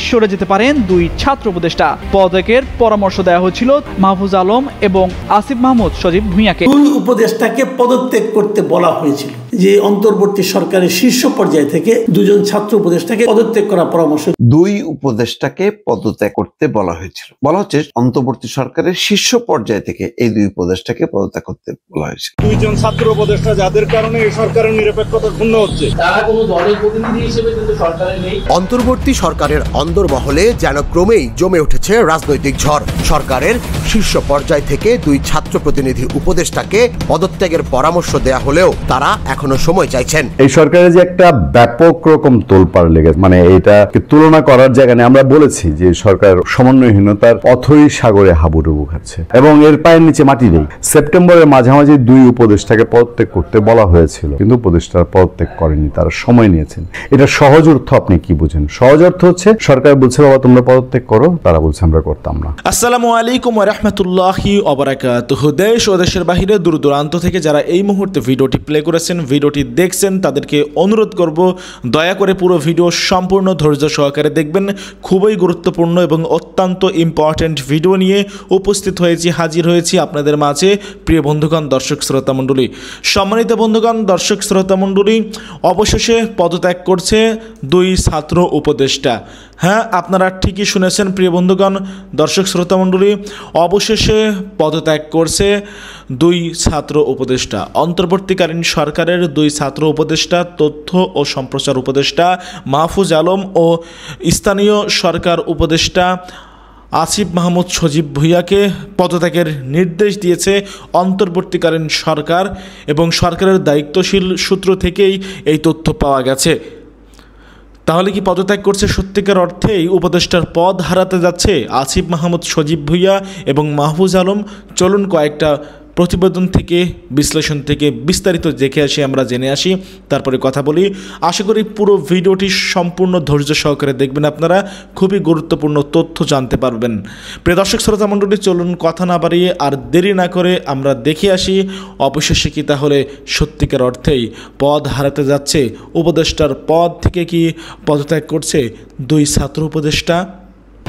সরে যেতে পারেন দুই ছাত্র উপদেষ্টা। পদত্যাগের পরামর্শ দেওয়া হয়েছিল মাহফুজ আলম এবং আসিফ মাহমুদ সজীব ভুঁইয়াকে। দুই উপদেষ্টাকে পদত্যাগ করতে বলা হয়েছিল, যে অন্তর্বর্তী সরকারের শীর্ষ পর্যায় থেকে দুজন ছাত্র উপদেষ্টাকে পদত্যাগ করার পরামর্শ। দুই উপদেষ্টাকে পদত্যাগ করতে বলা হয়েছিল, বলা হচ্ছে অন্তর্বর্তী সরকারের শীর্ষ পর্যায় থেকে এই দুই উপদেষ্টাকে পদত্যাগ করতে বলা হয়েছিল। দুইজন ছাত্র উপদেষ্টা যাদের কারণে এই সরকারের নিরপেক্ষতা ক্ষুণ্ণ হচ্ছে, তারা কোনো দলের প্রতিনিধি হিসেবে কিন্তু সরকারে নেই। অন্তর্বর্তী সরকারের অন্দরমহলে যেন ক্রমেই জমে উঠেছে রাজনৈতিক ঝড়। সরকারের শীর্ষ পর্যায় থেকে দুই ছাত্র প্রতিনিধি উপদেষ্টাকে পদত্যাগের পরামর্শ দেয়া হলেও তারা এখনো সময় চাইছেন। এই সরকারের যে একটা ব্যাপক রকম তোলপাড় লেগেছে, মানে এটা তুলনা করার জায়গা নেই। আমরা বলেছি যে সরকার সমন্বয়হীনতার অথই সাগরে হাবুডুবু খাচ্ছে এবং এর পায়ের নিচে মাটি নেই। সেপ্টেম্বরের মাঝামাঝি দুই উপদেষ্টাকে পদত্যাগ করতে বলা হয়েছিল, কিন্তু উপদেষ্টারা পদত্যাগ করেনি, তারা সময় নিয়েছেন। এটা সহজ অর্থ আপনি কি বুঝেন? সহজ অর্থ হচ্ছে সরকার বলছে বাবা তোমরা পদত্যাগ করো, তারা বলছে আমরা করতাম না। আসসালামু আলাইকুম ওয়া রাহমাতুল্লাহি ওয়া বারাকাতুহু। দেশ ও দেশের বাইরে দূর দূরান্ত থেকে যারা এই মুহূর্তে ভিডিওটি প্লে করেছেন, ভিডিওটি দেখছেন, তাদেরকে অনুরোধ করব দয়া করে পুরো ভিডিও সম্পূর্ণ ধৈর্য সহকারে দেখবেন। খুবই গুরুত্বপূর্ণ এবং অত্যন্ত ইম্পর্টেন্ট ভিডিও নিয়ে উপস্থিত হয়েছি, হাজির হয়েছি আপনাদের মাঝে। প্রিয় বন্ধুগণ, দর্শক শ্রোতা মণ্ডলী, সম্মানিত বন্ধুগণ, দর্শক শ্রোতা মণ্ডলী, অবশেষে পদত্যাগ করছে দুই ছাত্র উপদেষ্টা। হ্যাঁ, আপনারা ঠিকই শুনেছেন প্রিয় বন্ধুগণ, দর্শক শ্রোতা মণ্ডলী, অবশেষে পদত্যাগ করছে দুই ছাত্র উপদেষ্টা। অন্তর্বর্তীকালীন সরকারের দুই ছাত্র উপদেষ্টা, তথ্য ও সম্প্রচার উপদেষ্টা মাহফুজ আলম ও স্থানীয় সরকার উপদেষ্টা আসিফ মাহমুদ সজীব ভুঁইয়াকে পদত্যাগের নির্দেশ দিয়েছে অন্তর্বর্তীকালীন সরকার এবং সরকারের দায়িত্বশীল সূত্র থেকেই এই তথ্য পাওয়া গেছে। তাহলে কি পদত্যাগ করছে সত্যিকার অর্থেই উপদেষ্টার পদ হারাতে যাচ্ছে আসিফ মাহমুদ সজীব ভুঁইয়া এবং মাহফুজ আলম? চলুন কয়েকটা প্রতিবেদন থেকে, বিশ্লেষণ থেকে বিস্তারিত দেখে আসি, আমরা জেনে আসি, তারপরে কথা বলি। আশা করি পুরো ভিডিওটি সম্পূর্ণ ধৈর্য সহকারে দেখবেন, আপনারা খুবই গুরুত্বপূর্ণ তথ্য জানতে পারবেন। প্রিয় দর্শক শ্রোতা মণ্ডলী, চলুন কথা না বাড়িয়ে আর দেরি না করে আমরা দেখে আসি অবশেষে কি তাহলে সত্যিকার অর্থেই পদ হারাতে যাচ্ছে উপদেষ্টার পদ থেকে কি পদত্যাগ করছে দুই ছাত্র উপদেষ্টা?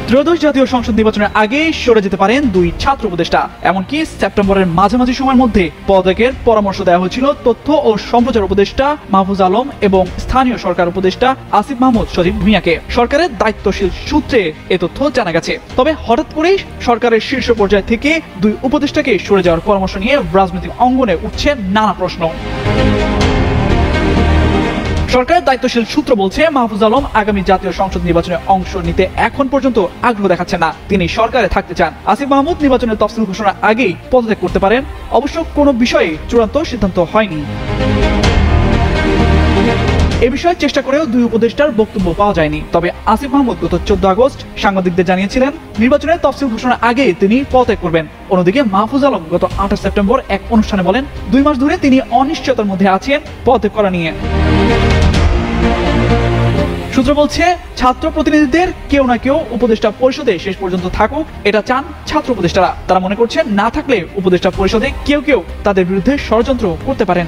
ত্রয়োদশ জাতীয় সংসদ নির্বাচনের আগে সরে যেতে পারেন দুই ছাত্র উপদেষ্টা। এমনকি সেপ্টেম্বরের মাঝামাঝি সময়ের মধ্যে পদত্যাগের পরামর্শ দেওয়া হয়েছিল তথ্য ও সম্প্রচার উপদেষ্টা মাহফুজ আলম এবং স্থানীয় সরকার উপদেষ্টা আসিফ মাহমুদ সজীব ভুঁইয়াকে। সরকারের দায়িত্বশীল সূত্রে এ তথ্য জানা গেছে। তবে হঠাৎ করেই সরকারের শীর্ষ পর্যায় থেকে দুই উপদেষ্টাকে সরে যাওয়ার পরামর্শ নিয়ে রাজনৈতিক অঙ্গনে উঠছে নানা প্রশ্ন। সরকারের দায়িত্বশীল সূত্র বলছে মাহফুজ আলম আগামী জাতীয় সংসদ নির্বাচনে অংশ নিতে এখন পর্যন্ত আগ্রহ দেখাচ্ছেন না, তিনি সরকারে থাকতে চান। আসিফ মাহমুদ নির্বাচনের তফসিল ঘোষণার আগেই পদত্যাগ করতে পারেন, অবশ্য কোনো বিষয়ে চূড়ান্ত সিদ্ধান্ত হয়নি। এ বিষয়ে চেষ্টা করেও দুই উপদেষ্টার বক্তব্য পাওয়া যায়নি। তবে আসিফ মাহমুদ গত 14 আগস্ট সাংবাদিকদের জানিয়েছিলেন নির্বাচনের তফসিল ঘোষণার আগে তিনি পদত্যাগ করবেন। অন্যদিকে মাহফুজ আলম গত 28 সেপ্টেম্বর এক অনুষ্ঠানে বলেন 2 মাস ধরে তিনি অনিশ্চয়তার মধ্যে আছেন পদত্যাগ করা নিয়ে। সূত্র বলছে ছাত্র প্রতিনিধিদের কেউ না কেউ উপদেষ্টা পরিষদে শেষ পর্যন্ত থাকুক, এটা চান ছাত্র উপদেষ্টারা। তারা মনে করছেন না থাকলে উপদেষ্টা পরিষদে কেউ কেউ তাদের বিরুদ্ধে ষড়যন্ত্র করতে পারেন।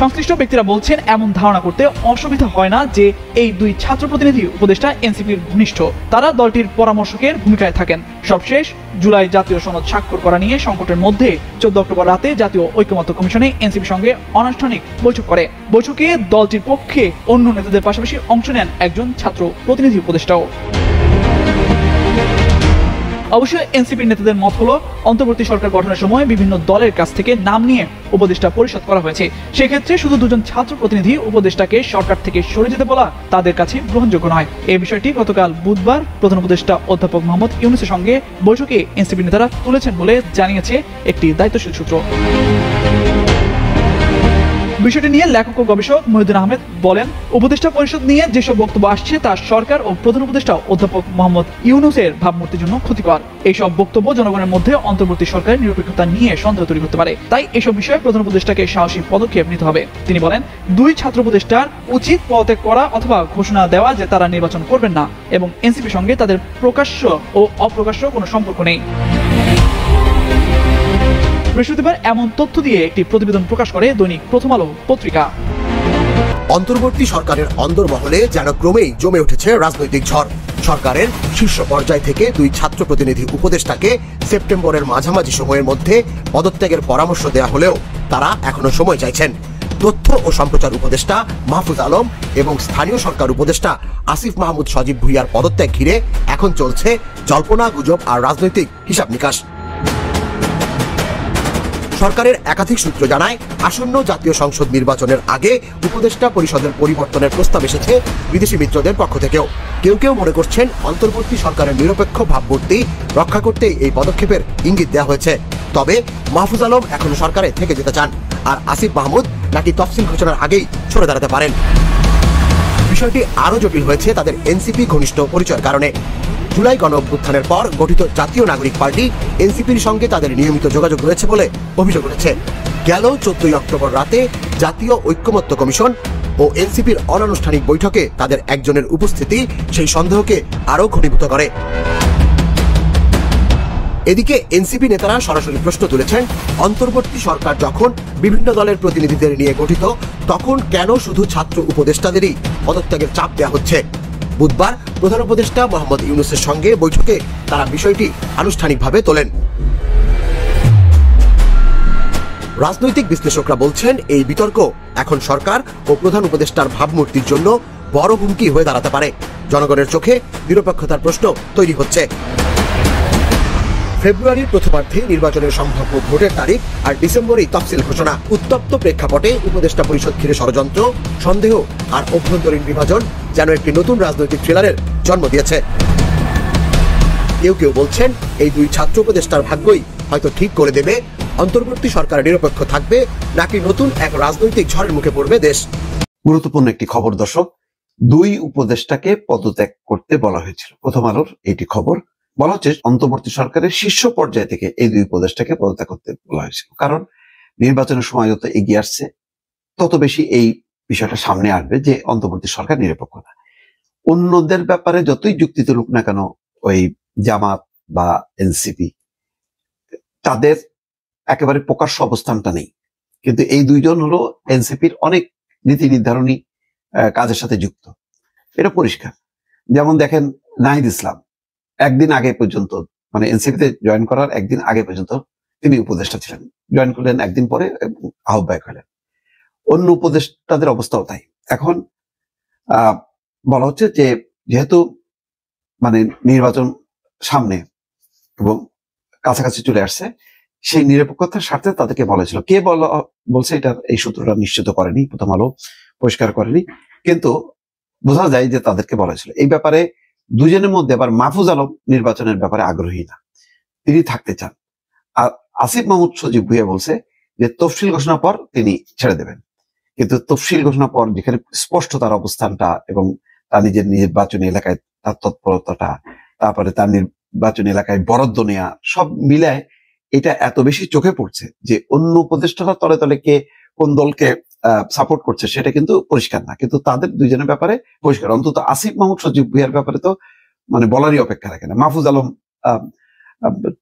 সংশ্লিষ্ট ব্যক্তিরা বলছেন এমন ধারণা করতে অসুবিধা হয় না যে এই দুই ছাত্র প্রতিনিধি উপদেষ্টা এনসিপির ঘনিষ্ঠ। তারা দলটির পরামর্শকের ভূমিকায় থাকেন। সবশেষ জুলাই জাতীয় সনদ স্বাক্ষর করা নিয়ে সংকটের মধ্যে 14 অক্টোবর রাতে জাতীয় ঐকমত্য কমিশনে এনসিপির সঙ্গে অনানুষ্ঠানিক বৈঠক করে। বৈঠকে দলটির পক্ষে অন্য নেতাদের পাশাপাশি অংশ নেন একজন ছাত্র প্রতিনিধি উপদেষ্টাও। অবশ্য এনসিপির নেতাদের মত হলো অন্তর্বর্তী সরকার গঠনের সময় বিভিন্ন দলের কাছ থেকে নাম নিয়ে উপদেষ্টা পরিষদ করা হয়েছে। সেক্ষেত্রে শুধু দুজন ছাত্র প্রতিনিধি উপদেষ্টাকে সরকার থেকে সরে যেতে বলা তাদের কাছে গ্রহণযোগ্য নয়। এই বিষয়টি গতকাল বুধবার প্রধান উপদেষ্টা অধ্যাপক মোহাম্মদ ইউনূসের সঙ্গে বৈঠকে এনসিপি নেতারা তুলেছেন বলে জানিয়েছে একটি দায়িত্বশীল সূত্র। বিষয়টি নিয়ে লেখক ও গবেষক মহিউদ্দিন আহমেদ বলেন, উপদেষ্টা পরিষদ নিয়ে যেসব বক্তব্য আসছে তা সরকার ও প্রধান উপদেষ্টা অধ্যাপক মোহাম্মদ ইউনূসের ভাবমূর্তির জন্য ক্ষতিকর। এইসব বক্তব্য জনগণের মধ্যে অন্তর্বর্তী সরকারের নিরপেক্ষতা নিয়ে সন্দেহ তৈরি করতে পারে। তাই এসব বিষয়ে প্রধান উপদেষ্টাকে সাহসী পদক্ষেপ নিতে হবে। তিনি বলেন, দুই ছাত্র উপদেষ্টার উচিত পদত্যাগ করা অথবা ঘোষণা দেওয়া যে তারা নির্বাচন করবেন না এবং এনসিপির সঙ্গে তাদের প্রকাশ্য ও অপ্রকাশ্য কোনো সম্পর্ক নেই। বৃহস্পতিবার এমন তথ্য দিয়ে একটি প্রতিবেদন প্রকাশ করে দৈনিক প্রথম আলো পত্রিকা। অন্তর্বর্তী সরকারের অন্দরমহলে যেন ক্রমেই জমে উঠেছে রাজনৈতিক ঝড়। সরকারের শীর্ষ পর্যায় থেকে দুই ছাত্র প্রতিনিধি উপদেষ্টাকে সেপ্টেম্বরের মাঝামাঝি সময়ের মধ্যে পদত্যাগের পরামর্শ দেওয়া হলেও তারা এখনো সময় চাইছেন। তথ্য ও সম্প্রচার উপদেষ্টা মাহফুজ আলম এবং স্থানীয় সরকার উপদেষ্টা আসিফ মাহমুদ সজীব ভুঁইয়ার পদত্যাগ ঘিরে এখন চলছে জল্পনা গুজব আর রাজনৈতিক হিসাব নিকাশ। সরকারের একাধিক সূত্র জানায়, আসন্ন জাতীয় সংসদ নির্বাচনের আগে উপদেষ্টা পরিষদের পরিবর্তনের প্রস্তাব এসেছে বিদেশি মিত্রদের পক্ষ থেকেও। কেউ কেউ মনে করছেন অন্তর্বর্তী সরকারের নিরপেক্ষ ভাবমূর্তি রক্ষা করতেই এই পদক্ষেপের ইঙ্গিত দেওয়া হয়েছে। তবে মাহফুজ আলম এখনো সরকারে থেকে যেতে চান, আর আসিফ মাহমুদ নাকি তফসিল ঘোষণার আগেই সরে দাঁড়াতে পারেন। বিষয়টি আরো জটিল হয়েছে তাদের এনসিপি ঘনিষ্ঠ পরিচয়ের কারণে। জুলাই গণ অভ্যুত্থানের পর গঠিত জাতীয় নাগরিক পার্টি এনসিপির সঙ্গে তাদের নিয়মিত যোগাযোগ রয়েছে বলে অভিযোগ উঠেছে। গেল 14 অক্টোবর রাতে জাতীয় ঐক্যমত্য কমিশন ও এনসিপির অনানুষ্ঠানিক বৈঠকে তাদের একজনের উপস্থিতি সেই সন্দেহকে আরো ঘনীভূত করে। এদিকে এনসিপি নেতারা সরাসরি প্রশ্ন তুলেছেন, অন্তর্বর্তী সরকার যখন বিভিন্ন দলের প্রতিনিধিদের নিয়ে গঠিত, তখন কেন শুধু ছাত্র উপদেষ্টাদেরই পদত্যাগের চাপ দেওয়া হচ্ছে? বুধবার প্রধান উপদেষ্টা মোহাম্মদ ইউনূসের সঙ্গে বৈঠকে তারা বিষয়টি আনুষ্ঠানিকভাবে তোলেন। রাজনৈতিক বিশ্লেষকরা বলছেন, এই বিতর্ক এখন সরকার ও প্রধান উপদেষ্টার ভাবমূর্তির জন্য বড় হুমকি হয়ে দাঁড়াতে পারে। জনগণের চোখে নিরপেক্ষতার প্রশ্ন তৈরি হচ্ছে। ফেব্রুয়ারির প্রথমার্ধে নির্বাচনের সম্ভাব্য ভোটের তারিখ আর ডিসেম্বরেই তফসিল ঘোষণা। উত্তপ্ত প্রেক্ষাপটে উপদেষ্টা পরিষদ ঘিরে ষড়যন্ত্র, সন্দেহ আর অভ্যন্তরীণ বিভাজন যেন একটি নতুন রাজনৈতিক থ্রিলারের জন্ম দিয়েছে। কেউ কেউ বলছেন, এই দুই ছাত্র উপদেষ্টার ভাগ্যই হয়তো ঠিক করে দেবে অন্তর্বর্তী সরকার নিরপেক্ষ থাকবে নাকি নতুন এক রাজনৈতিক ঝড়ের মুখে পড়বে দেশ। গুরুত্বপূর্ণ একটি খবর দর্শক, দুই উপদেষ্টাকে পদত্যাগ করতে বলা হয়েছিল। প্রথম আলোর এইটি খবর। বলা হচ্ছে অন্তর্বর্তী সরকারের শীর্ষ পর্যায় থেকে এই দুই উপদেষ্টাকে পদত্যাগ করতে বলা হয়েছিল। কারণ নির্বাচনের সময় যত এগিয়ে আসছে তত বেশি এই বিষয়টা সামনে আসবে যে অন্তর্বর্তী সরকার নিরপেক্ষ না। অন্যদের ব্যাপারে যতই যুক্তি তুলুক না কেন, ওই জামাত বা এনসিপি, তাদের একেবারে প্রকাশ্য অবস্থানটা নেই। কিন্তু এই দুইজন হলো এনসিপির অনেক নীতি নির্ধারণী কাজের সাথে যুক্ত, এটা পরিষ্কার। যেমন দেখেন, নাহিদ ইসলাম একদিন আগে পর্যন্ত, মানে এনসিপিতে জয়েন করার একদিন আগে পর্যন্ত তিনি উপদেষ্টা ছিলেন, জয়েন করলেন একদিন পরে আহ্বায়ক হলেন। অন্য উপদেষ্টাদের অবস্থাও তাই। এখন বলা হচ্ছে যে যেহেতু মানে নির্বাচন সামনে এবং কাছাকাছি চলে আসছে, সেই নিরপেক্ষতার স্বার্থে তাদেরকে বলেছিল। কে বলছে এটা, এই সূত্রটা নিশ্চিত করেনি, প্রথম আলো পরিষ্কার করেনি, কিন্তু বোঝা যায় যে তাদেরকে বলেছিল। এই ব্যাপারে দুজনের মধ্যে আবার মাহফুজ আলম নির্বাচনের ব্যাপারে আগ্রহী না, তিনি থাকতে চান। আর আসিফ মাহমুদ সজীব ভুঁইয়া বলছে যে তফসিল ঘোষণার পর তিনি ছেড়ে দেবেন। কিন্তু তফসিল ঘোষণার পর যেখানে স্পষ্ট তার অবস্থানটা এবং তার নিজের নির্বাচনী এলাকায় তার তৎপরতাটা, তারপরে তার নির্বাচনী এলাকায় বরাদ্দ নেওয়া, সব মিলায় এটা এত বেশি চোখে পড়ছে যে অন্য উপদেষ্টারা তলে তলে কে কোন দলকে সাপোর্ট করছে সেটা কিন্তু পরিষ্কার না। কিন্তু তাদের দুইজনের ব্যাপারে পরিষ্কার। অন্তত আসিফ মাহমুদ সজীব ভুঁইয়ার ব্যাপারে তো মানে বলারই অপেক্ষা রাখে না। মাহফুজ আলম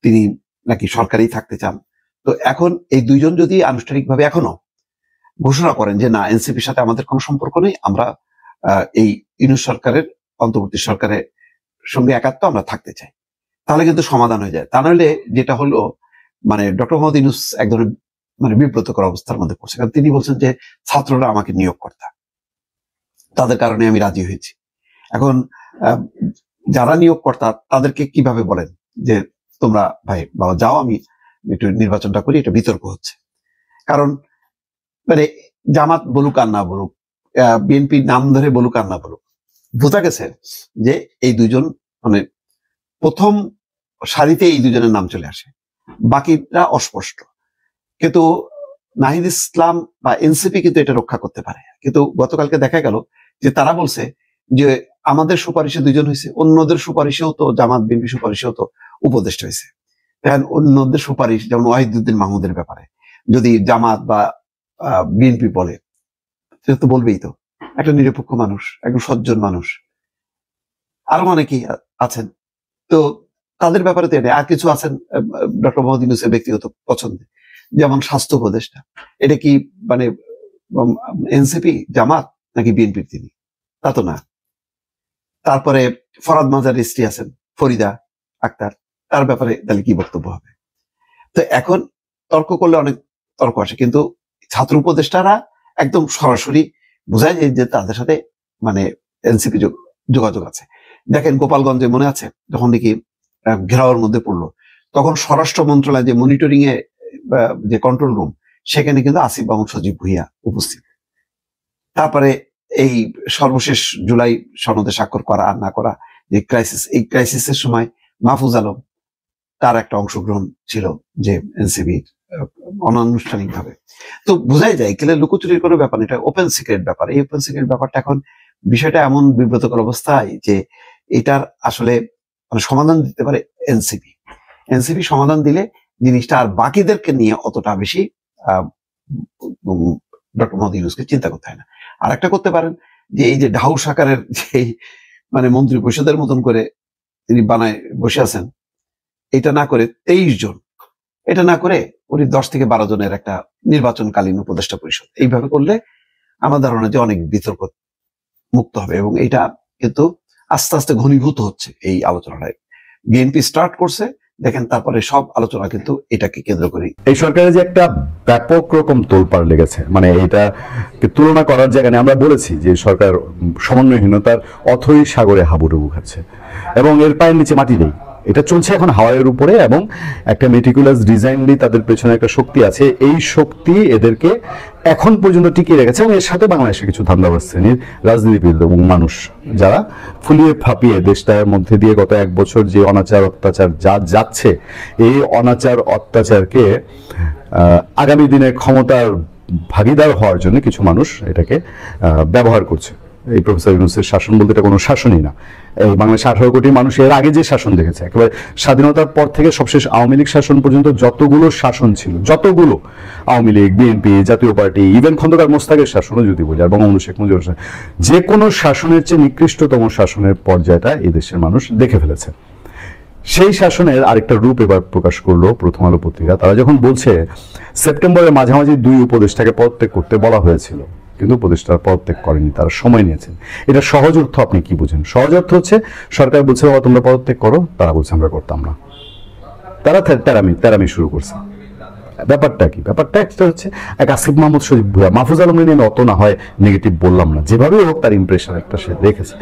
তিনি নাকি সরকারেই থাকতে চান। তো এখন এই দুইজন যদি আনুষ্ঠানিকভাবে এখনো ঘোষণা করেন যে না, এনসিপির সাথে আমাদের কোনো সম্পর্ক নেই, আমরা এই ইউনূস সরকারের অন্তর্বর্তী সরকারের সঙ্গে একাত্ম আমরা থাকতে চাই, তাহলে কিন্তু সমাধান হয়ে যায়। তা নাহলে যেটা হলো, মানে ডক্টর মোহাম্মদ ইউনূস এক ধরনের মানে বিব্রতকর অবস্থার মধ্যে পড়ছে। কারণ তিনি বলছেন যে ছাত্ররা আমাকে নিয়োগকর্তা, তাদের কারণে আমি রাজি হয়েছি। এখন যারা নিয়োগকর্তা তাদেরকে কিভাবে বলেন যে তোমরা ভাই বাবা যাও, আমি একটু নির্বাচনটা করি, এটা বিতর্ক হচ্ছে। কারণ মানে জামাত বলুক আর না বলুক, বিএনপি নাম ধরে বলুক আর না বলুক, বোঝা গেছে যে এই দুইজন মানে প্রথম সারিতে এই দুজনের নাম চলে আসে, বাকিরা অস্পষ্ট। কিন্তু নাহিদ ইসলাম বা এনসিপি কিন্তু এটা রক্ষা করতে পারে। কিন্তু গতকালকে দেখা গেল যে তারা বলছে যে আমাদের সুপারিশে দুইজন হয়েছে, অন্যদের সুপারিশেও তো, জামাত বিএনপি সুপারিশেও তো উপদেষ্টা হয়েছে। দেখেন অন্যদের সুপারিশ, যেমন ওয়াহিদুদ্দিন মাহমুদের ব্যাপারে যদি জামাত বা বিএনপি বলে, সেটা তো বলবেই তো, একটা নিরপেক্ষ মানুষ, একজন সজ্জন মানুষ। আরো অনেকেই আছেন, তো তাদের ব্যাপারে তো এটা। আর কিছু আছেন ডক্টর মোহাম্মদ ইউনূসের ব্যক্তিগত পছন্দে, যেমন স্বাস্থ্য উপদেষ্টা, এটা কি মানে এনসিপি জামাত নাকি বিএনপির তিনি? তা তো না। তারপরে ফরহাদ মাজার স্ত্রী আছেন ফরিদা আক্তার, তার ব্যাপারে তাহলে কি বক্তব্য হবে? তো এখন তর্ক করলে অনেক তর্ক আসে, কিন্তু ছাত্র উপদেষ্টারা একদম সরাসরি বোঝায় যে তাদের সাথে মানে এনসিপি যোগাযোগ আছে। দেখেন গোপালগঞ্জে মনে আছে যখন নাকি ঘেরাওয়ের মধ্যে পড়লো, তখন স্বরাষ্ট্র মন্ত্রণালয় যে মনিটরিং এ যে কন্ট্রোল রুম, সেখানে কিন্তু আসিফ মাহমুদ সজীব ভুঁইয়া উপস্থিত। তারপরে এই সর্বশেষ জুলাই সনদে স্বাক্ষর করা আর না করা যে ক্রাইসিস, এই ক্রাইসিসের সময় মাহফুজ আলম তার একটা অংশগ্রহণ ছিল যে এনসিবির অনানুষ্ঠানিক ভাবে। তো বোঝাই যায় এখানে লুকোচুরির কোনো ব্যাপার, এটা ওপেন সিক্রেট ব্যাপার। এই ওপেন সিক্রেট ব্যাপারটা এখন বিষয়টা এমন বিব্রতকর অবস্থায় যে এটার আসলে মানে সমাধান দিতে পারে এনসিপি। এনসিপি সমাধান দিলে জিনিসটা আর বাকিদেরকে নিয়ে অতটা বেশি ডক্টর মোহাম্মদ ইউনূসকে চিন্তা করতে হয় না। আর একটা করতে পারেন যে এই যে ঢাউস আকারের যে মানে মন্ত্রী পরিষদের মতন করে তিনি বানায় বসে আছেন, এটা না করে 23 জন, এটা না করে উনি 10 থেকে 12 জনের একটা নির্বাচনকালীন উপদেষ্টা পরিষদ, এইভাবে করলে আমার ধারণা যে অনেক বিতর্ক মুক্ত হবে। এবং এটা কিন্তু আস্তে আস্তে ঘনীভূত হচ্ছে এই আলোচনাটায়। বিএনপি স্টার্ট করছে, দেখেন তারপরে সব আলোচনা কিন্তু এটাকে কেন্দ্র করে। এই সরকারের যে একটা ব্যাপক রকম তোলপাড় লেগেছে, মানে এটা তুলনা করার জায়গা নেই। আমরা বলেছি যে সরকার সমন্বয়হীনতার অথই সাগরে হাবুডুবু খাচ্ছে এবং এর পায়ের নিচে মাটি নেই। এটা চলছে এখন হাওয়ার উপরে এবং একটা মেটিকুলাস ডিজাইনলি তাদের পেছনে একটা শক্তি আছে। এই শক্তি এদেরকে এখন পর্যন্ত টিকিয়ে রেখেছে এবং এর সাথে বাংলাদেশের কিছু ধান্দাবাজ শ্রেণীর রাজনীতিবিদ এবং মানুষ যারা ফুলিয়ে ফাঁপিয়ে দেশটার মধ্যে দিয়ে গত 1 বছর যে অনাচার অত্যাচার যাচ্ছে, এই অনাচার অত্যাচারকে আগামী দিনে ক্ষমতার ভাগিদার হওয়ার জন্য কিছু মানুষ এটাকে ব্যবহার করছে। এই প্রফেসর ইউনূসের শাসন বলতে এটা কোনো শাসনই না। এই বাংলাদেশে 18 কোটি মানুষ এর আগে যে শাসন দেখেছে, একেবারে স্বাধীনতার পর থেকে সবশেষ আওয়ামী লীগ শাসন পর্যন্ত যতগুলো শাসন ছিল, যতগুলো আওয়ামী লীগ, বিএনপি, জাতীয় পার্টি, ইভেন খন্দকার মোস্তাকের শাসনও যদি বলি, আর বঙ্গবন্ধু শেখ মুজিবুর রহমান, যে কোনো শাসনের চেয়ে নিকৃষ্টতম শাসনের পর্যায়টা এই দেশের মানুষ দেখে ফেলেছে। সেই শাসনের আরেকটা রূপ এবার প্রকাশ করলো প্রথম আলো পত্রিকা। তারা যখন বলছে সেপ্টেম্বরের মাঝামাঝি 2 উপদেষ্টাকে পদত্যাগ করতে বলা হয়েছিল, কিন্তু উপদেষ্টারা পদত্যাগ করেনি, তারা সময় নিয়েছেন। এটা সহজ অর্থ আপনি কি বুঝেন? সহজ অর্থ হচ্ছে সরকার বলছে বাবা তোমরা পদত্যাগ করো, তারা বলছে আমরা করতাম না। তারা তেরামি শুরু করছে। ব্যাপারটা কি? ব্যাপারটা একটা হচ্ছে এক আসিফ মাহমুদ সজীব ভুঁইয়া, মাহফুজ আলম নিয়ে অত না হয় নেগেটিভ বললাম না, যেভাবেই হোক তার ইমপ্রেশন একটা সে রেখেছে।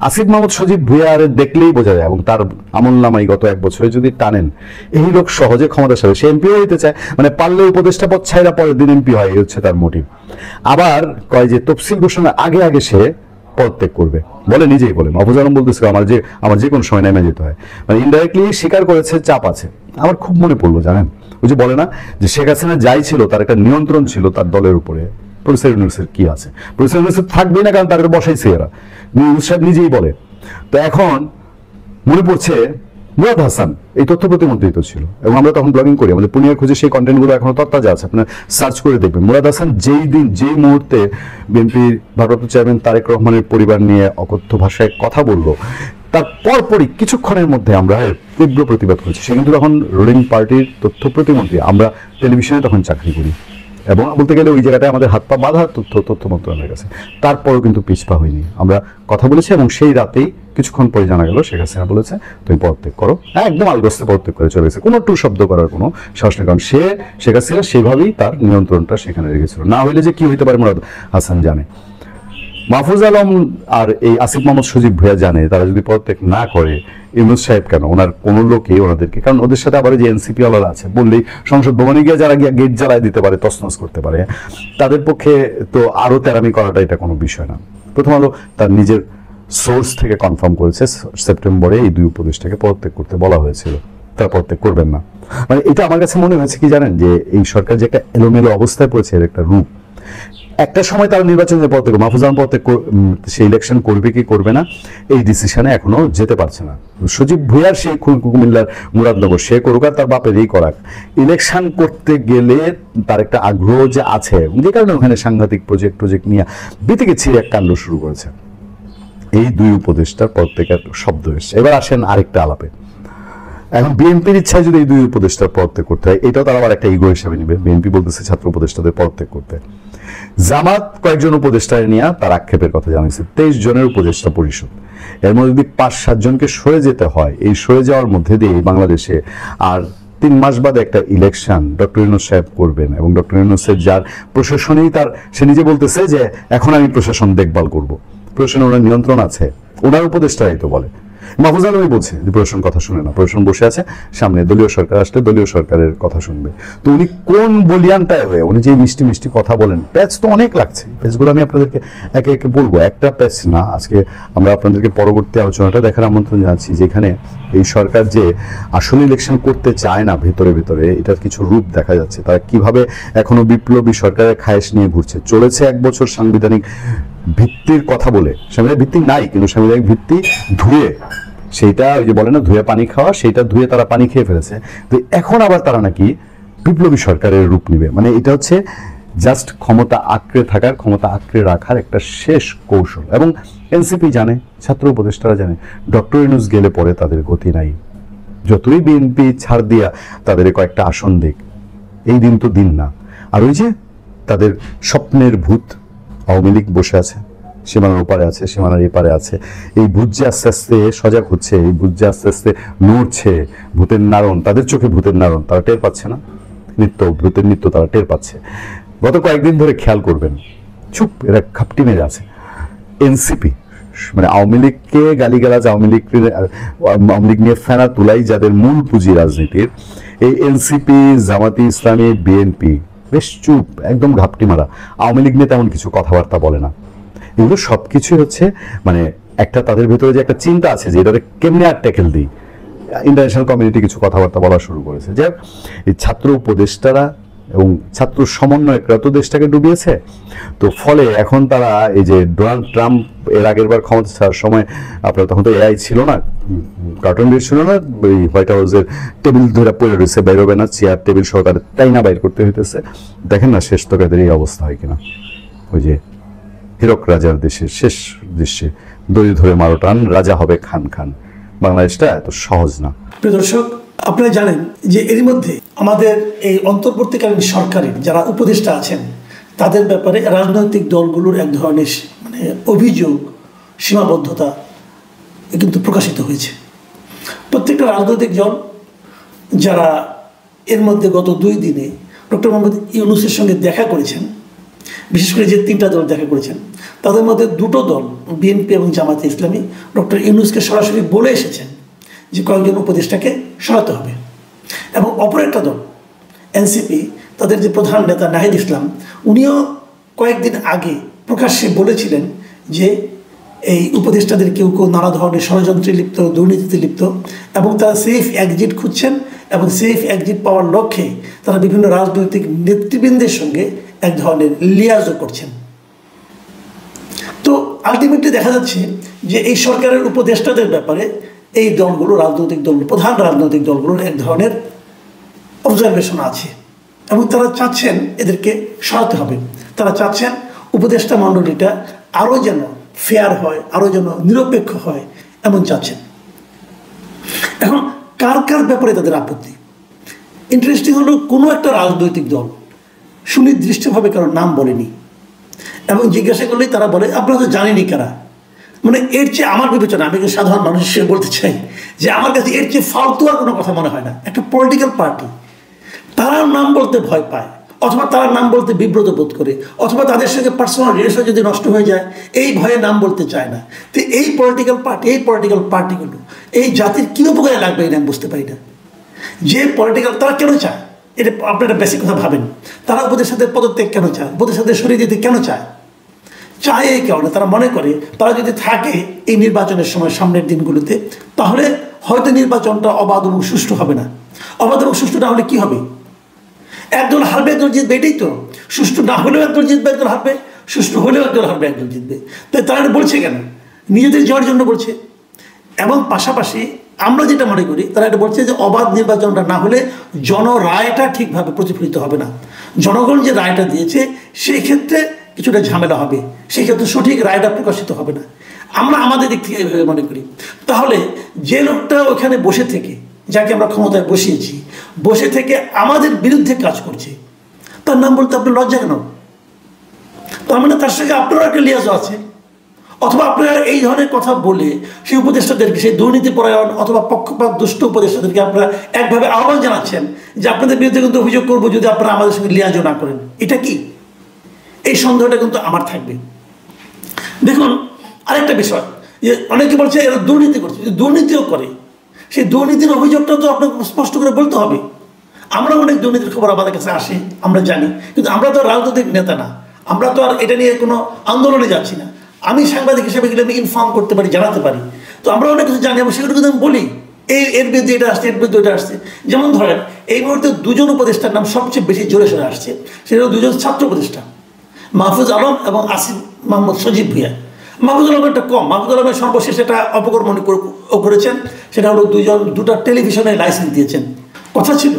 আসিফ মাহমুদ সজীব ভুঁইয়া দেখলেই বোঝা যায়, এবং তার আমলনামাই গত 1 বছরে যদি টানেন, এই লোক সহজে ক্ষমতার সাথে, সে এমপিও হইতে চায়, মানে পারলে উপদেষ্টা পদ ছাইরা পরের দিন এমপি হয়, এই হচ্ছে তার মোটিভ। আবার কয় যে তফসিল ঘোষণার আগে আগে সে পদত্যাগ করবে, বলে নিজেই বলে। মাহফুজ আলম বলতেছিল আমার যে কোনো সময় নেমে যেতে হয়, মানে ইনডাইরেক্টলি স্বীকার করেছে চাপ আছে। আমার খুব মনে পড়লো জানেন, ওই যে বলে না যে শেখ হাসিনা যাই ছিল তার একটা নিয়ন্ত্রণ ছিল তার দলের উপরে, প্রফেসর ইউনূসের কি আছে? প্রফেসর ইউনূস থাকবেই না, কারণ তাকে বসাইছে এরা, ইউনূস সাহেব নিজেই বলে। তো এখন মনে পড়ছে মুরাদ হাসান এই তথ্য প্রতিমন্ত্রী তো ছিল, এবং আমরা তখন ব্লগিং করি, আমাদের পুনিয়ার খুঁজে সেই কন্টেন্টগুলো এখনো তত্ত্বাজা আছে, আপনার সার্চ করে দেখবেন। মুরাদ হাসান যেই মুহূর্তে বিএনপির ভারপ্রাপ্ত চেয়ারম্যান তারেক রহমানের পরিবার নিয়ে অকথ্য ভাষায় কথা বললো, তার পরপরই কিছুক্ষণের মধ্যে আমরা তীব্র প্রতিবাদ করেছি। সে কিন্তু তখন রুলিং পার্টির তথ্য প্রতিমন্ত্রী, আমরা টেলিভিশনে তখন চাকরি করি, এবং বলতে গেলে ওই জায়গাটায় আমাদের হাত পা বাঁধা তথ্য মন্ত্রণালয়ের কাছে। তারপরেও কিন্তু পিছপা হয়নি, আমরা কথা বলেছি, এবং সেই রাতেই কিছুক্ষণ পরে জানা গেল শেখ হাসিনা বলেছে তুমি পদত্যাগ করো। একদম আলগস্তে পদত্যাগ করে চলে গেছে, কোনো টু শব্দ করার কোনো সাহস নেই, কারণ শেখ হাসিনা সেভাবেই তার নিয়ন্ত্রণটা সেখানে রেখেছিল। না হইলে যে কি হইতে পারে মুরাদ হাসান জানে, মাহফুজ আলম আর এই আসিফ মাহমুদ সজীব ভুঁইয়া জানে, তারা যদি পদত্যাগ না করে ইউনূস সাহেব কেন, ওনার কোনো লোকই ওনাদেরকে, কারণ ওদের সাথে আবার যে এনসিপি ওয়ালারা আছে, বললেই সংসদ ভবনে গিয়ে যারা গিয়ে গেট জ্বালায় দিতে পারে, তছনছ করতে পারে, তাদের পক্ষে তো আরো তেরামি করাটা এটা কোনো বিষয় না। প্রথম আলো তার নিজের সোর্স থেকে কনফার্ম করেছে সেপ্টেম্বরে এই 2 উপদেষ্টাকে পদত্যাগ করতে বলা হয়েছিল, তারা পদত্যাগ করবেন না। মানে এটা আমার কাছে মনে হয়েছে কি জানেন, যে এই সরকার যে একটা এলোমেলো অবস্থায় পড়েছে, এর একটা রূপ। একটা সময় তারা নির্বাচনের পদত্যাগ, মাহফুজ আলম পদত্যাগ সে ইলেকশন করবে কি করবে না এই ডিসিশনে এখনো যেতে পারছে না। সজীব ভুঁইয়ার সেই কুমিল্লার মুরাদনগর সে করুক আর তার বাপের এই করাক, ইলেকশন করতে গেলে তার একটা আগ্রহ যে আছে, যে কারণে ওখানে সাংঘাতিক প্রজেক্ট নিয়ে বিতিকে ছিঁড়ে এক কাণ্ড শুরু করেছে। এই 2 উপদেষ্টার পদত্যাগের শব্দ এসছে। এবার আসেন আরেকটা আলাপে। এখন বিএনপির ইচ্ছায় যদি এই 2 উপদেষ্টার পদত্যাগ করতে হয়, এটাও তারা আবার একটা ইগো হিসাবে নিবে। বিএনপি বলতেছে ছাত্র উপদেষ্টাদের পদত্যাগ করতে, জামাত কয়েকজন উপদেষ্টা নিয়ে তার আক্ষেপের কথা জানিয়েছে। 23 জনের উপদেষ্টা পরিষদ, এর মধ্যে যদি 5-7 জনকে সরে যেতে হয়, এই সরে যাওয়ার মধ্যে দিয়ে বাংলাদেশে আর 3 মাস বাদে একটা ইলেকশন ডক্টর ইউনূস সাহেব করবেন, এবং ডক্টর ইউনূসের যার প্রশাসনেই সে নিজে বলতেছে যে এখন আমি প্রশাসন দেখভাল করব, প্রশাসনে ওনার নিয়ন্ত্রণ আছে, ওনার উপদেষ্টারাই তো বলে। মাহফুজ আলমই বলছে যে প্রশাসন কথা শুনে না, প্রশাসন বসে আছে সামনে, দলীয় সরকার আসলে দলীয় সরকারের কথা শুনবে। তো উনি কোন বলিয়ানটায় হয়ে উনি যে মিষ্টি মিষ্টি কথা বলেন, প্যাচ তো অনেক লাগছে, প্যাচগুলো আমি আপনাদেরকে একে একে বলবো, একটা প্যাচ না। আজকে আমরা আপনাদেরকে পরবর্তী আলোচনাটা দেখার আমন্ত্রণ জানাচ্ছি, যেখানে এই সরকার যে আসলে ইলেকশন করতে চায় না, ভেতরে ভেতরে এটার কিছু রূপ দেখা যাচ্ছে। তারা কিভাবে এখনো বিপ্লবী সরকারের খায়েশ নিয়ে ঘুরছে, চলেছে 1 বছর সাংবিধানিক ভিত্তির কথা বলে, সাংবিধানিক ভিত্তি নাই, কিন্তু সাংবিধানিক ভিত্তি ধুয়ে, সেইটা ওই যে বলে না ধুয়ে পানি খাওয়া, সেইটা ধুয়ে তারা পানি খেয়ে ফেলেছে। তো এখন আবার তারা নাকি বিপ্লবী সরকারের রূপ নিবে, মানে এটা হচ্ছে জাস্ট ক্ষমতা আঁকড়ে থাকার, ক্ষমতা আঁকড়ে রাখার একটা শেষ কৌশল। এবং এনসিপি জানে, ছাত্র উপদেষ্টারা জানে, ডক্টর ইউনূস গেলে পরে তাদের গতি নাই, যতই বিএনপি ছাড় দিয়া তাদের কয়েকটা আসন দিক, এই দিন তো দিন না। আর ওই যে তাদের স্বপ্নের ভূত আওয়ামী লীগ বসে আছে, সীমানার ওপারে আছে, সীমানার এপারে আছে, এই ভূত যে আস্তে আস্তে সজাগ হচ্ছে, এই ভূত যে আস্তে আস্তে নড়ছে, ভূতের নারণ, তাদের চোখে ভূতের নারণ, তারা টের পাচ্ছে না, ভূতের নৃত্য তারা টের পাচ্ছে। গত কয়েকদিন ধরে খেয়াল করবেন, চুপ, এরা খাপটি মেরে আছে। এনসিপি মানে আওয়ামী লীগকে গালিগালাজ, আওয়ামী লীগ নিয়ে ফেনা তুলাই যাদের মূল পুঁজি রাজনীতির, এই এনসিপি, জামাতি ইসলামী, বিএনপি বেশ চুপ, একদম ঘাপটি মারা, আওয়ামী লীগ নিয়ে তেমন কিছু কথাবার্তা বলে না। এগুলো সবকিছুই হচ্ছে মানে একটা তাদের ভেতরে যে একটা চিন্তা আছে যে এটাকে কেমনে আর ট্যাকেল দিই, ইন্টারন্যাশনাল কমিউনিটি কিছু কথাবার্তা বলা শুরু করেছে। যে এই ছাত্র উপদেষ্টারা এবং ছাত্র সমন্বয়করা তো দেশটাকে ডুবিয়েছে। তো ফলে এখন তারা এই যে ডোনাল্ড ট্রাম্প এর আগের বার ক্ষমতা ছাড়ার সময়, আপনার তখন তো এআই ছিল না, কার্টুন বের ছিল না, ওই হোয়াইট হাউসের টেবিল ধরে পড়ে রয়েছে, বাইর হবে না, চেয়ার টেবিল সহকারে তাই না বাইর করতে হইতেছে। দেখেন না শেষ তকাদের এই অবস্থা হয় কিনা, ওই যে হীরক রাজার দেশের শেষ দৃশ্যে দড়ি ধরে মারো টান, রাজা হবে খান খান। বাংলাদেশটা এত সহজ না। প্রিয় দর্শক, আপনারা জানেন যে এর মধ্যে আমাদের এই অন্তর্বর্তীকালীন সরকারের যারা উপদেষ্টা আছেন তাদের ব্যাপারে রাজনৈতিক দলগুলোর এক ধরনের মানে অভিযোগ, সীমাবদ্ধতা কিন্তু প্রকাশিত হয়েছে। প্রত্যেকটা রাজনৈতিক দল যারা এর মধ্যে গত 2 দিনে ডক্টর মোহাম্মদ ইউনূসের সঙ্গে দেখা করেছেন, বিশেষ করে যে 3টা দল দেখা করেছেন, তাদের মধ্যে 2টো দল বিএনপি এবং জামাতে ইসলামী ডক্টর ইউনূসকে সরাসরি বলে এসেছেন যে কয়েকজন উপদেষ্টাকে সরাতে হবে। এবং অপর একটা দল এনসিপি, তাদের যে প্রধান নেতা নাহিদ ইসলাম, উনিও কয়েকদিন আগে প্রকাশ্যে বলেছিলেন যে এই উপদেষ্টাদের কেউ কেউ নানা ধরনের ষড়যন্ত্রে লিপ্ত, দুর্নীতিতে লিপ্ত, এবং তারা সেফ এক্সিট খুঁজছেন এবং সেফ এক্সিট পাওয়ার লক্ষ্যে তারা বিভিন্ন রাজনৈতিক নেতৃবৃন্দের সঙ্গে এক ধরনের লিয়াজও করছেন। তো আলটিমেটলি দেখা যাচ্ছে যে এই সরকারের উপদেষ্টাদের ব্যাপারে এই দলগুলো, রাজনৈতিক দলগুলো, প্রধান রাজনৈতিক দলগুলোর এক ধরনের অবজারভেশন আছে এবং তারা চাচ্ছেন এদেরকে সরাতে হবে। তারা চাচ্ছেন উপদেষ্টা মণ্ডলীটা আরও যেন ফেয়ার হয়, আরও যেন নিরপেক্ষ হয়, এমন চাচ্ছেন। এখন কার কার ব্যাপারে তাদের আপত্তি? ইন্টারেস্টিং হলো, কোনো একটা রাজনৈতিক দল সুনির্দিষ্টভাবে কারো নাম বলেনি এবং জিজ্ঞাসা করলেই তারা বলে আপনারা তো জানেনই কারা। মানে এর চেয়ে আমার বিবেচনা, আমি সাধারণ মানুষ হিসেবে বলতে চাই যে আমার কাছে এর চেয়ে ফালতু আর কোনো কথা মনে হয় না। একটা পলিটিক্যাল পার্টি, তারা নাম বলতে ভয় পায়, অথবা তারা নাম বলতে বিব্রত বোধ করে, অথবা তাদের সঙ্গে পার্সোনাল রিলেশন যদি নষ্ট হয়ে যায় এই ভয়ে নাম বলতে চায় না। তো এই পলিটিক্যাল পার্টিগুলো এই জাতির কী উপকারে লাগবে এটা আমি বুঝতে পারি না। যে পলিটিক্যাল, তারা কেন চায় এটা আপনারা বেশি কথা ভাবেন। তারা উপদেষ্টাদের পদত্যাগ কেন চায়, উপদেষ্টাদের সরিয়ে দিতে কেন চায়? চায় এই কারণে তারা মনে করে তারা যদি থাকে এই নির্বাচনের সময় সামনের দিনগুলোতে, তাহলে হয়তো নির্বাচনটা অবাধ এবং সুষ্ঠু হবে না। অবাধ এবং সুষ্ঠু না হলে কি হবে? একদল হারবে, একদল জিতবে, এটাই তো। সুষ্ঠু না হলেও একদল জিতবে, একদল হারবে, সুষ্ঠু হলেও একদল হারবে, একদল জিতবে। তাই তারা বলছে কেন? নিজেদের যাওয়ার জন্য বলছে। এবং পাশাপাশি আমরা যেটা মনে করি, তারা এটা বলছে যে অবাধ নির্বাচনটা না হলে জনরায়টা ঠিকভাবে প্রতিফলিত হবে না। জনগণ যে রায়টা দিয়েছে সেই ক্ষেত্রে কিছুটা ঝামেলা হবে, সেই ক্ষেত্রে সঠিক রায়টা প্রকাশিত হবে না। আমরা আমাদের দিক থেকে এভাবে মনে করি। তাহলে যে লোকটা ওখানে বসে থেকে, যাকে আমরা ক্ষমতায় বসিয়েছি, বসে থেকে আমাদের বিরুদ্ধে কাজ করছে, তার নাম বলতে আপনার লজ্জা কেন? তার মানে তার সঙ্গে আপনারও একটা লিয়াজও আছে, অথবা আপনারা এই ধরনের কথা বলে সেই উপদেষ্টাদেরকে, সেই দুর্নীতিপরায়ণ অথবা পক্ষপাত দুষ্ট উপদেষ্টাদেরকে আপনারা একভাবে আহ্বান জানাচ্ছেন যে আপনাদের বিরুদ্ধে কিন্তু অভিযোগ করবো যদি আপনারা আমাদের সঙ্গে লিয়াজও না করেন। এটা কি? এই সন্দেহটা কিন্তু আমার থাকবে। দেখুন আরেকটা বিষয়, যে অনেকে বলছে এরা দুর্নীতি করছে, যদি দুর্নীতিও করে সেই দুর্নীতির অভিযোগটা তো আপনাকে স্পষ্ট করে বলতে হবে। আমরা অনেক দুর্নীতির খবর আমাদের কাছে আসে, আমরা জানি, কিন্তু আমরা তো রাজনৈতিক নেতা না, আমরা তো আর এটা নিয়ে কোনো আন্দোলনে যাচ্ছি না। আমি সাংবাদিক হিসেবে গেলে আমি ইনফর্ম করতে পারি, জানাতে পারি, তো আমরা অনেক কিছু জানি, সেগুলো কিন্তু আমি বলি এর বিরুদ্ধে এটা আসছে, এর বিরুদ্ধে এটা আসছে। যেমন ধরেন এই মুহূর্তে দুজন উপদেষ্টার নাম সবচেয়ে বেশি জোরে সোরে আসছে, সেটা দুজন ছাত্র উপদেষ্টা, মাহফুজ আলম এবং আসিফ মোহাম্মদ সজীব ভুঁইয়া। মাহফুজ আলম একটা কম, মাহফুজ আলমের সর্বশেষ একটা অপকর্ম করেছেন, সেটা হলো দুটা টেলিভিশনে লাইসেন্স দিয়েছেন। কথা ছিল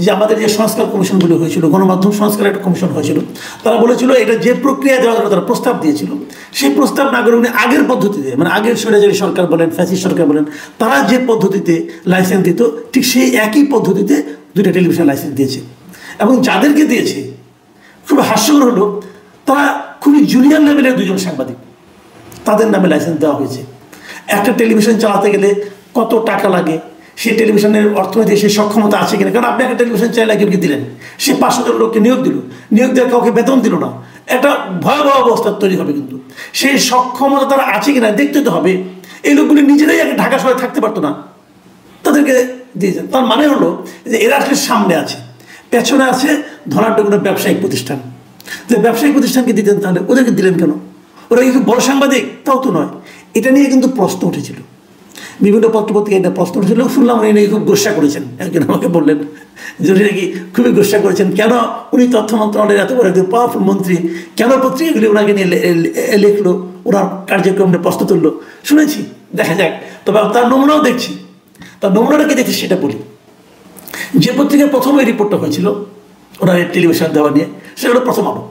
যে আমাদের যে সংস্কার কমিশনগুলো হয়েছিল, গণমাধ্যম সংস্কার একটা কমিশন হয়েছিল, তারা বলেছিল এটা যে প্রক্রিয়া দেওয়ার জন্য তারা প্রস্তাব দিয়েছিল, সেই প্রস্তাব না করে উনি আগের পদ্ধতিতে, মানে আগের স্বৈরাচারী সরকার বলেন, ফ্যাসিস্ট সরকার বলেন, তারা যে পদ্ধতিতে লাইসেন্স দিত ঠিক সেই একই পদ্ধতিতে দুইটা টেলিভিশন লাইসেন্স দিয়েছে। এবং যাদেরকে দিয়েছে খুব হাস্যকর হলো, তারা খুবই জুনিয়র লেভেলের দুজন সাংবাদিক, তাদের নামে লাইসেন্স দেওয়া হয়েছে। একটা টেলিভিশন চালাতে গেলে কত টাকা লাগে, সেই টেলিভিশনের অর্থনৈতিক সেই সক্ষমতা আছে কিনা, কারণ আপনি একটা টেলিভিশন চাইলে একজনকে দিলেন, সে 500 জন লোককে নিয়োগ দিল, নিয়োগ দেওয়ার কাউকে বেতন দিল না, একটা ভয়াবহ অবস্থা তৈরি হবে। কিন্তু সেই সক্ষমতা তারা আছে কিনা দেখতে তো হবে। এই লোকগুলি নিজেরাই আগে ঢাকা শহরে থাকতে পারতো না, তাদেরকে দিয়েছেন। তার মানে হলো যে এরা আসলে সামনে আছে, পেছনে আছে ধনাঢ্য কোনো ব্যবসায়িক প্রতিষ্ঠান। যে ব্যবসায়িক প্রতিষ্ঠানকে দিতেন, তাহলে ওদেরকে দিলেন কেন? ওরা কিন্তু বড় সাংবাদিক তাও তো নয়। এটা নিয়ে কিন্তু প্রশ্ন উঠেছিল, বিভিন্ন পত্রপত্রিকায় এটা প্রশ্ন উঠেছিল। শুনলাম উনি নাকি খুব গোসা করেছেন, একজন আমাকে বললেন যে উনি নাকি খুবই গোসা করেছেন, কেন উনি তথ্য মন্ত্রণালয়ের এত বড় একজন পাওয়ারফুল মন্ত্রী, কেন পত্রিকাগুলি ওনাকে নিয়ে লিখলো, ওনার কার্যক্রমটা প্রশ্ন তুললো। শুনেছি, দেখা যাক। তবে তার নমুনাও দেখছি, তার নমুনাটাকে দেখছি সেটা বলি। যে পত্রিকায় প্রথম এই রিপোর্টটা হয়েছিল ওনার টেলিভিশন দেওয়া নিয়ে, সেটা হলো প্রথম আলো।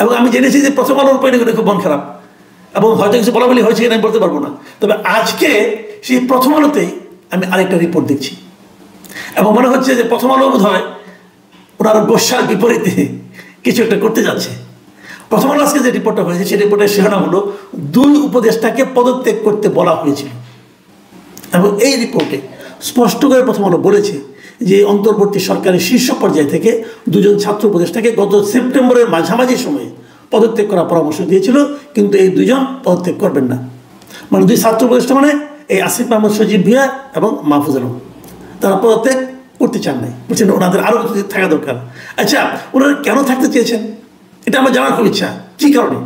এবং আমি জেনেছি যে প্রথম আলোর উপরে খুব মন খারাপ, এবং হয়তো কিছু বলাবলি হয়েছে কিনা আমি বলতে পারবো না। তবে আজকে সেই প্রথম আলোতেই আমি আরেকটা রিপোর্ট দেখছি, এবং মনে হচ্ছে যে প্রথম আলো বোধ হয় ওনার গোস্বার বিপরীতে কিছু একটা করতে যাচ্ছে। প্রথম আলো আজকে যে রিপোর্টটা হয়েছে, সেই রিপোর্টের শিরোনাম হলো 2 উপদেষ্টাকে পদত্যাগ করতে বলা হয়েছিল। এবং এই রিপোর্টে স্পষ্ট করে প্রথম আলো বলেছে যে অন্তর্বর্তী সরকারের শীর্ষ পর্যায় থেকে 2 জন ছাত্র উপদেষ্টাকে গত সেপ্টেম্বরের মাঝামাঝি সময়ে পদত্যাগ করার পরামর্শ দিয়েছিল, কিন্তু এই 2 জন পদত্যাগ করবেন না। মানে 2 ছাত্র উপদেষ্টা মানে এই আসিফ মোহাম্মদ সজীব ভুঁইয়া এবং মাহফুজ আলম, তারা পদত্যাগ করতে চান নাই, বলছেন ওনাদের আরও কিছু থাকা দরকার। আচ্ছা, ওনারা কেন থাকতে চেয়েছেন এটা আমার জানার খুব ইচ্ছা, কী কারণে?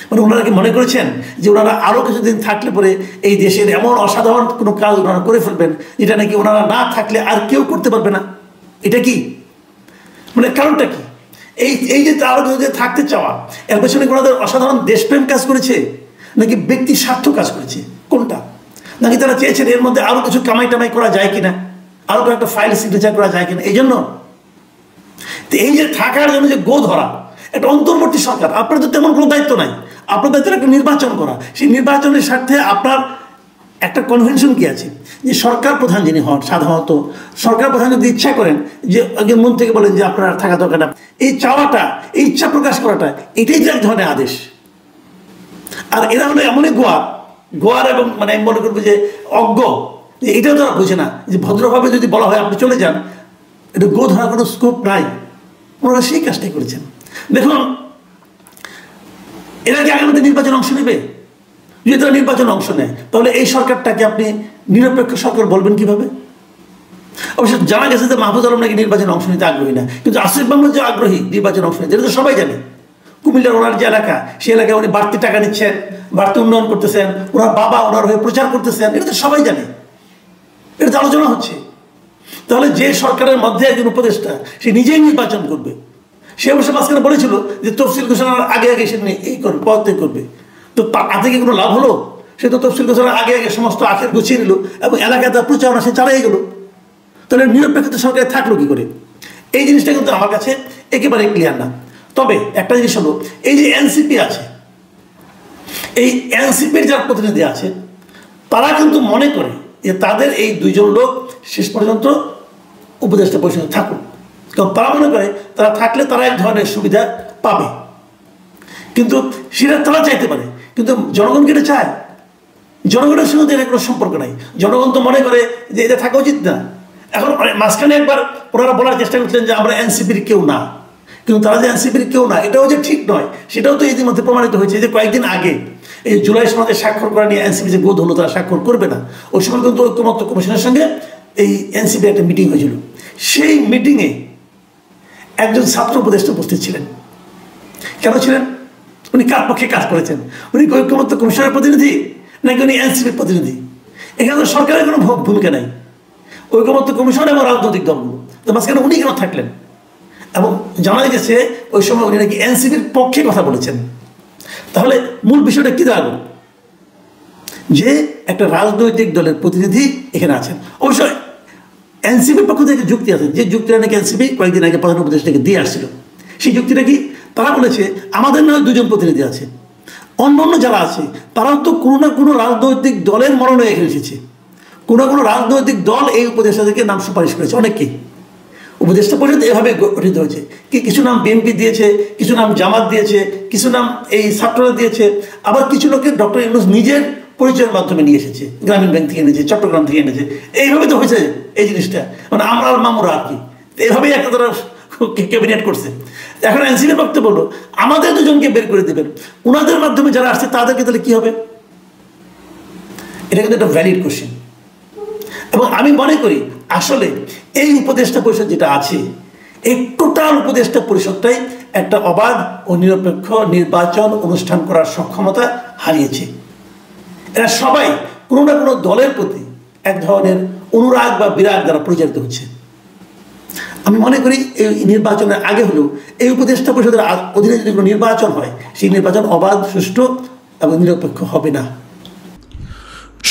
মানে ওনারা কি মনে করেছেন যে ওনারা আরও কিছুদিন থাকলে পরে এই দেশের এমন অসাধারণ কোনো কাজ ওনারা করে ফেলবেন যেটা নাকি ওনারা না থাকলে আর কেউ করতে পারবে না? এটা কি মানে কারণটা কি? এই যে আরও কিছুদিন থাকতে চাওয়া, এর পেছনে ওনাদের অসাধারণ দেশপ্রেম কাজ করেছে নাকি ব্যক্তি স্বার্থ কাজ করেছে? কোনটা? নাকি তারা চেয়েছেন এর মধ্যে আরও কিছু কামাই টামাই করা যায় কিনা, আরও একটা ফাইল সিগনেচার করা যায় কিনা, এই জন্য? তো এই যে থাকার জন্য যে গো ধরা, একটা অন্তর্বর্তী সরকার, আপনার তো তেমন কোনো দায়িত্ব নাই, আপনার দায়িত্ব একটা নির্বাচন করা। সেই নির্বাচনের স্বার্থে আপনার একটা কনভেনশন কি আছে যে সরকার প্রধান যিনি হন, সাধারণত সরকার প্রধান যদি ইচ্ছা করেন যে একজন মন থেকে বলেন যে আপনার থাকা দরকার না, এই চাওয়াটা, এই ইচ্ছা প্রকাশ করাটা, এটাই যে এক ধরনের আদেশ। আর এরা হলো এমনই গোয়ার এবং মানে আমি মনে করবো যে অজ্ঞ, যে এটাও তারা বোঝে না যে ভদ্রভাবে যদি বলা হয় আপনি চলে যান, এটা গো ধরার কোনো স্কোপ নাই। ওনারা সেই কাজটাই করেছেন। দেখুন, এরা কি আগামীতে নির্বাচনে অংশ নেবে? যদি তারা নির্বাচনে অংশ নেয়, তাহলে এই সরকারটাকে আপনি নিরপেক্ষ সরকার বলবেন কিভাবে? অবশ্য জানা গেছে যে মাহফুজ আলম নাকি নির্বাচনে অংশ নিতে আগ্রহী না, কিন্তু আসিফ মোহাম্মদ যে আগ্রহী নির্বাচনে অংশ নিতে, এটা তো সবাই জানে। কুমিল্লার ওনার যে এলাকা, সেই এলাকায় উনি বাড়তি টাকা নিচ্ছেন, বাড়তি উন্নয়ন করতেছেন, ওনার বাবা ওনার হয়ে প্রচার করতেছেন, এটা তো সবাই জানে, এটা তো আলোচনা হচ্ছে। তাহলে যে সরকারের মধ্যে একজন উপদেষ্টা সে নিজেই নির্বাচন করবে, সে অবশ্য মাঝখানে বলেছিল যে তফসিল ঘোষণার আগে সে এই করবে, পদত্যাগ করবে। তো তাতে কি কোনো লাভ হলো? সে তো তফসিল ঘোষণার আগে সমস্ত আখের গুছিয়ে নিল এবং এলাকায় তার প্রচারণা সে চালাই গেল। তাহলে নিরপেক্ষতা সরকারে থাকলো কি করে? এই জিনিসটা কিন্তু আমার কাছে একেবারে ক্লিয়ার না। তবে একটা জিনিস হলো, এই যে এনসিপি আছে, এই এনসিপির যারা প্রতিনিধি আছে, তারা কিন্তু মনে করে যে তাদের এই 2 জন লোক শেষ পর্যন্ত উপদেষ্টা পরিষদে থাকুক, কারণ তারা মনে করে তারা থাকলে তারা এক ধরনের সুবিধা পাবে। কিন্তু সেটা তারা চাইতে পারে, কিন্তু জনগণ কি এটা চায়? জনগণের সঙ্গে এর কোনো সম্পর্ক নাই। জনগণ তো মনে করে যে এটা থাকা উচিত না। এখন মাঝখানে একবার ওনারা বলার চেষ্টা করছিলেন যে আমরা এনসিপির কেউ না, কিন্তু তারা যে এনসিপির কেউ না এটাও যে ঠিক নয় সেটাও তো ইতিমধ্যে প্রমাণিত হয়েছে। যে কয়েকদিন আগে এই জুলাই সনদে স্বাক্ষর করা নিয়ে এনসিপি যে বোধ হলো তারা স্বাক্ষর করবে না, ওই সময় কিন্তু ঐক্যমত্য কমিশনের সঙ্গে এই এনসিপি একটা মিটিং হয়েছিল। সেই মিটিংয়ে একজন ছাত্র উপদেষ্টা উপস্থিত ছিলেন। কেন ছিলেন? উনি কার পক্ষে কাজ করেছেন? উনি ঐক্যমত্য কমিশনের প্রতিনিধি নাকি উনি এনসিপির প্রতিনিধি? এখানে তো সরকারের কোনো ভূমিকা নাই, ঐক্যমত্য কমিশন এবং রাজনৈতিক দলগুলো। তো মাঝখানে উনি কেন থাকলেন? এবং জানা গেছে ওই সময় উনি নাকি এনসিপির পক্ষে কথা বলেছেন। তাহলে মূল বিষয়টা কি দাঁড়ালো? যে একটা রাজনৈতিক দলের প্রতিনিধি এখানে আছেন। অবশ্যই এনসিপির পক্ষ থেকে যুক্তি আছে, যে যুক্তিটা নাকি এনসিপি কয়েকদিন আগে প্রধান উপদেষ্টাকে দিয়ে আসছিল। সেই যুক্তিটা কি? তারা বলেছে আমাদের নয় দুজন প্রতিনিধি আছে, অন্য যারা আছে তারাও তো কোনো না কোনো রাজনৈতিক দলের মনোনয়নে এখানে এসেছে। কোনো কোনো রাজনৈতিক দল এই উপদেষ্টাদেরকে নাম সুপারিশ করেছে, অনেকেই। উপদেষ্টা পরিষদ এভাবে গঠিত হয়েছে, কিছু নাম বিএনপি দিয়েছে, কিছু নাম জামাত দিয়েছে, কিছু নাম এই ছাত্ররা দিয়েছে, আবার কিছু লোকের ডক্টর ইউনূস নিজের পরিচয়ের মাধ্যমে নিয়ে এসেছে, গ্রামীণ ব্যাংক থেকে এনেছে, চট্টগ্রাম থেকে এনেছে। এইভাবে তো হয়েছে এই জিনিসটা, মানে আমরা আর মামুরা আর কি, এইভাবেই একটা তারা ক্যাবিনেট করছে। এখন এনসিপি বক্তব্য বললো আমাদের দুজনকে বের করে দেবেন, ওনাদের মাধ্যমে যারা আসছে তাদেরকে তাহলে কি হবে? এটা কিন্তু একটা ভ্যালিড কোশ্চেন। এবং আমি মনে করি আসলে এই উপদেষ্টা পরিষদ যেটা আছে, এই টোটাল উপদেষ্টা পরিষদটাই একটা অবাধ ও নিরপেক্ষ নির্বাচন অনুষ্ঠান করার সক্ষমতা হারিয়েছে। এরা সবাই কোনো না কোনো দলের প্রতি এক ধরনের অনুরাগ বা বিরাগ দ্বারা পরিচালিত হচ্ছে। আমি মনে করি এই নির্বাচনের আগে হলেও এই উপদেষ্টা পরিষদের অধীনে যদি কোনো নির্বাচন হয়, সেই নির্বাচন অবাধ, সুষ্ঠু এবং নিরপেক্ষ হবে না।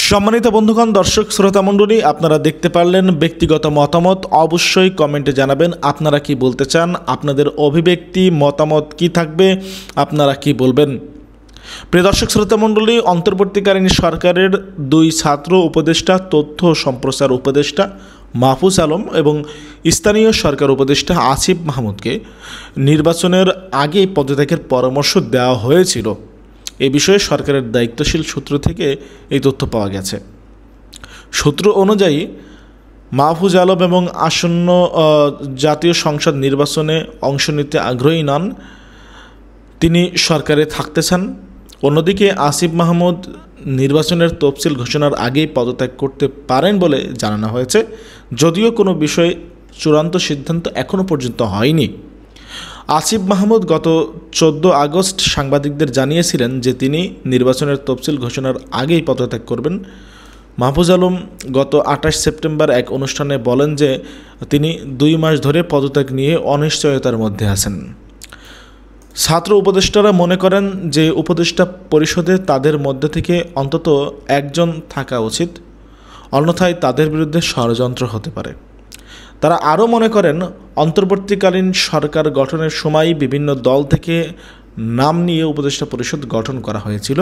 সম্মানিত বন্ধুগণ, দর্শক শ্রোতা মণ্ডলী, আপনারা দেখতে পারলেন ব্যক্তিগত মতামত। অবশ্যই কমেন্টে জানাবেন আপনারা কি বলতে চান, আপনাদের অভিব্যক্তি মতামত কি থাকবে, আপনারা কি বলবেন। প্রিয় দর্শক শ্রোতা মণ্ডলী, অন্তর্বর্তীকালীন সরকারের দুই ছাত্র উপদেষ্টা, তথ্য সম্প্রচার উপদেষ্টা মাহফুজ আলম এবং স্থানীয় সরকার উপদেষ্টা আসিফ মাহমুদকে নির্বাচনের আগে পদত্যাগের পরামর্শ দেওয়া হয়েছিল। এ বিষয়ে সরকারের দায়িত্বশীল সূত্র থেকে এই তথ্য পাওয়া গেছে। সূত্র অনুযায়ী মাহফুজ আলম এবং আসন্ন জাতীয় সংসদ নির্বাচনে অংশ নিতে আগ্রহী নন, তিনি সরকারে থাকতে চান। অন্যদিকে আসিফ মাহমুদ নির্বাচনের তফসিল ঘোষণার আগেই পদত্যাগ করতে পারেন বলে জানানো হয়েছে, যদিও কোনো বিষয়ে চূড়ান্ত সিদ্ধান্ত এখনও পর্যন্ত হয়নি। আসিফ মাহমুদ গত 14 আগস্ট সাংবাদিকদের জানিয়েছিলেন যে তিনি নির্বাচনের তফসিল ঘোষণার আগেই পদত্যাগ করবেন। মাহফুজ আলম গত 28 সেপ্টেম্বর এক অনুষ্ঠানে বলেন যে তিনি 2 মাস ধরে পদত্যাগ নিয়ে অনিশ্চয়তার মধ্যে আছেন। ছাত্র উপদেষ্টারা মনে করেন যে উপদেষ্টা পরিষদে তাদের মধ্যে থেকে অন্তত একজন থাকা উচিত, অন্যথায় তাদের বিরুদ্ধে ষড়যন্ত্র হতে পারে। তারা আরও মনে করেন অন্তর্বর্তীকালীন সরকার গঠনের সময় বিভিন্ন দল থেকে নাম নিয়ে উপদেষ্টা পরিষদ গঠন করা হয়েছিল।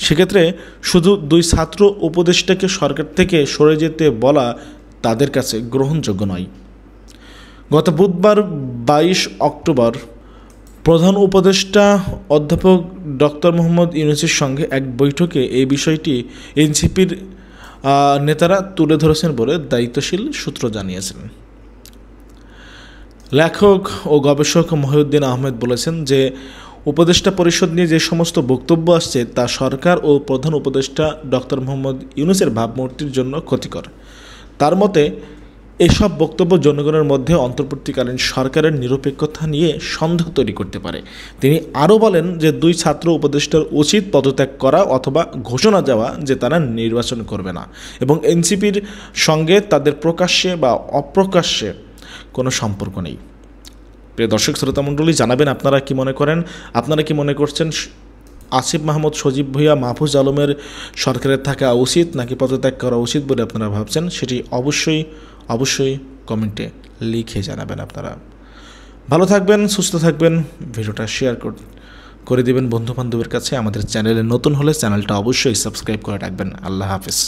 সেক্ষেত্রে শুধু 2 ছাত্র উপদেষ্টাকে সরকার থেকে সরে যেতে বলা তাদের কাছে গ্রহণযোগ্য নয়। গত বুধবার 22 অক্টোবর প্রধান উপদেষ্টা অধ্যাপক ডক্টর মোহাম্মদ ইউনূসের সঙ্গে এক বৈঠকে এই বিষয়টি এনসিপির নেতারা তুলে ধরেছেন বলে দায়িত্বশীল সূত্র জানিয়েছেন। লেখক ও গবেষক মহিউদ্দিন আহমেদ বলেছেন যে উপদেষ্টা পরিষদ নিয়ে যে সমস্ত বক্তব্য আসছে তা সরকার ও প্রধান উপদেষ্টা ডক্টর মোহাম্মদ ইউনূসের ভাবমূর্তির জন্য ক্ষতিকর। তার মতে এসব বক্তব্য জনগণের মধ্যে অন্তর্বর্তীকালীন সরকারের নিরপেক্ষতা নিয়ে সন্দেহ তৈরি করতে পারে। তিনি আরও বলেন যে 2 ছাত্র উপদেষ্টার উচিত পদত্যাগ করা অথবা ঘোষণা দেওয়া যে তারা নির্বাচন করবে না এবং এনসিপির সঙ্গে তাদের প্রকাশ্যে বা অপ্রকাশ্যে কোনো সম্পর্ক নেই। প্রিয় দর্শক শ্রোতা মণ্ডলী, জানাবেন আপনারা কি মনে করেন, আপনারা কি মনে করছেন আসিফ মাহমুদ, সজীব ভুঁইয়া, মাহফুজ আলমের সরকারের থাকা উচিত নাকি পদত্যাগ করা উচিত বলে আপনারা ভাবছেন, সেটি অবশ্যই কমেন্টে লিখে জানাবেন। আপনারা ভালো থাকবেন, সুস্থ থাকবেন, ভিডিওটা শেয়ার করে দেবেন বন্ধুবান্ধবের কাছে। আমাদের চ্যানেলে নতুন হলে চ্যানেলটা অবশ্যই সাবস্ক্রাইব করে রাখবেন। আল্লাহ হাফেজ।